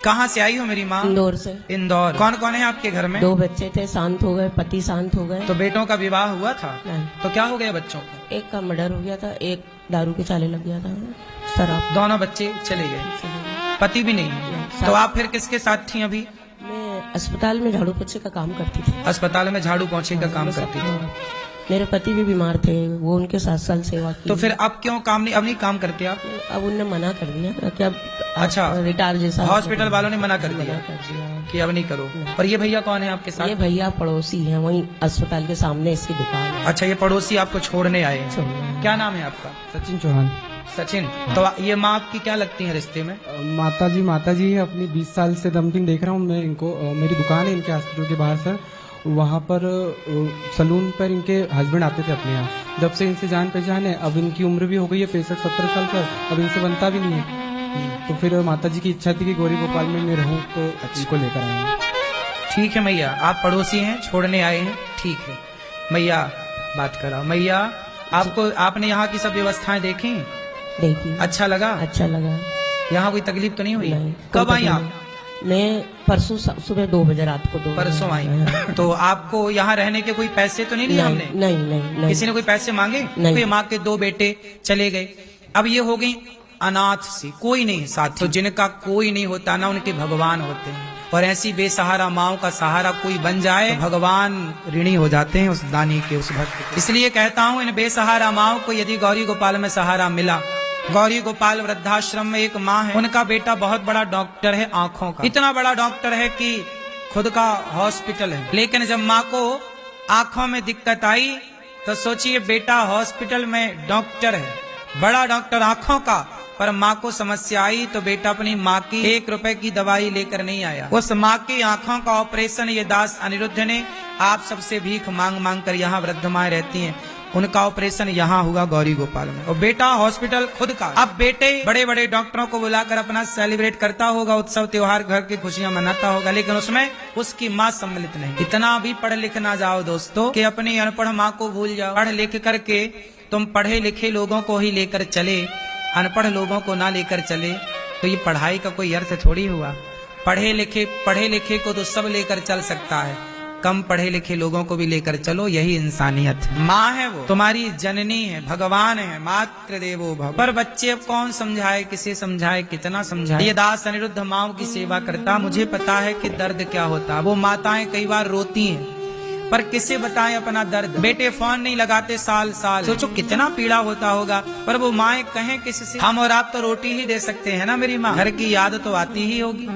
कहाँ से आई हो मेरी माँ? इंदौर से। इंदौर। कौन कौन है आपके घर में? 2 बच्चे थे, शांत हो गए, पति शांत हो गए। तो बेटों का विवाह हुआ था? नहीं। तो क्या हो गया बच्चों को? एक का मर्डर हो गया था, एक दारू के चाले लग गया था, शराब। दोनों बच्चे चले गए, पति भी नहीं है। तो आप फिर किसके साथ थी अभी? मैं अस्पताल में झाड़ू पोछे का काम करती थी। अस्पताल में झाड़ू पोछे का काम करती थी। मेरे पति भी बीमार थे, वो उनके 7 साल सेवा की। तो फिर अब क्यों काम नहीं, अब नहीं काम करते आप? अब उनने मना कर दिया कि अब अच्छा, रिटायर जैसा। हॉस्पिटल वालों ने मना कर दिया कि अब नहीं करो। और ये भैया कौन है आपके साथ? ये भैया पड़ोसी हैं, वहीं अस्पताल के सामने इसकी दुकान है। अच्छा, ये पड़ोसी आपको छोड़ने आए हैं। क्या नाम है आपका? सचिन चौहान। सचिन। तो ये माँ आपकी क्या लगती है रिश्ते में? माता जी है, अपनी 20 साल से दमदिन देख रहा हूँ मैं इनको। मेरी दुकान है इनके हॉस्पिटल के बाहर सर, वहाँ पर सलून पर इनके हस्बैंड आते थे अपने यहाँ। जब से इनसे जान पहचान है, अब इनकी उम्र भी हो गई है 65-70 साल का, अब इनसे बनता भी नहीं है। तो फिर माता जी की इच्छा थी कि गौरी गोपाल में मैं रहूँ, तो इनको लेकर आए। ठीक है मैया, आप पड़ोसी हैं, छोड़ने आए हैं, ठीक है। मैया बात कराओ। मैया, आपको आपने यहाँ की सब व्यवस्थाएं देखी? देखिए। अच्छा लगा? अच्छा लगा। यहाँ कोई तकलीफ तो नहीं हुई? नहीं। कब आई आप? मैं परसों सुबह 2 बजे रात को 2 परसों आई। तो आपको यहाँ रहने के कोई पैसे तो नहीं लिए हमने? नहीं। किसी ने कोई पैसे मांगे? नहीं। कोई माँ के 2 बेटे चले गए, अब ये हो गई अनाथ सी, कोई नहीं साथ। तो जिनका कोई नहीं होता ना, उनके भगवान होते हैं। और ऐसी बेसहारा माओ का सहारा कोई बन जाए, तो भगवान ऋणी हो जाते हैं उस दानी के, उस भक्त के। इसलिए कहता हूँ, इन बेसहारा माओ को यदि गौरी गोपाल में सहारा मिला। गौरी गोपाल वृद्धाश्रम में एक माँ है, उनका बेटा बहुत बड़ा डॉक्टर है आंखों का। इतना बड़ा डॉक्टर है कि खुद का हॉस्पिटल है। लेकिन जब माँ को आंखों में दिक्कत आई, तो सोचिए, बेटा हॉस्पिटल में डॉक्टर है, बड़ा डॉक्टर आंखों का, पर माँ को समस्या आई तो बेटा अपनी माँ की 1 रुपए की दवाई लेकर नहीं आया। उस माँ की आंखों का ऑपरेशन ये दास अनिरुद्ध ने आप सबसे भीख मांग मांग कर, यहाँ वृद्ध माएं रहती हैं, उनका ऑपरेशन यहाँ हुआ गौरी गोपाल में। और बेटा हॉस्पिटल खुद का। अब बेटे बड़े बड़े डॉक्टरों को बुलाकर अपना सेलिब्रेट करता होगा, उत्सव त्योहार, घर की खुशियां मनाता होगा, लेकिन उसमें उसकी माँ सम्मिलित नहीं। इतना भी पढ़ लिख ना जाओ दोस्तों कि अपनी अनपढ़ माँ को भूल जाओ। पढ़ लिख करके तुम पढ़े लिखे लोगों को ही लेकर चले, अनपढ़ लोगों को ना लेकर चले, तो ये पढ़ाई का कोई अर्थ थोड़ी हुआ। पढ़े लिखे को तो सब लेकर चल सकता है, कम पढ़े लिखे लोगों को भी लेकर चलो, यही इंसानियत है। माँ है वो, तुम्हारी जननी है, भगवान है, मातृ देवो भव। पर बच्चे अब कौन समझाए, किसे समझाए, कितना समझाए। ये दास अनिरुद्ध माओ की सेवा करता, मुझे पता है कि दर्द क्या होता। वो माताएं कई बार रोती हैं, पर किसे बताएं अपना दर्द। बेटे फोन नहीं लगाते साल साल, सोचो कितना पीड़ा होता होगा। पर वो माएं कहें किससे? हम और आप तो रोटी ही दे सकते हैं ना मेरी माँ, घर की याद तो आती ही होगी।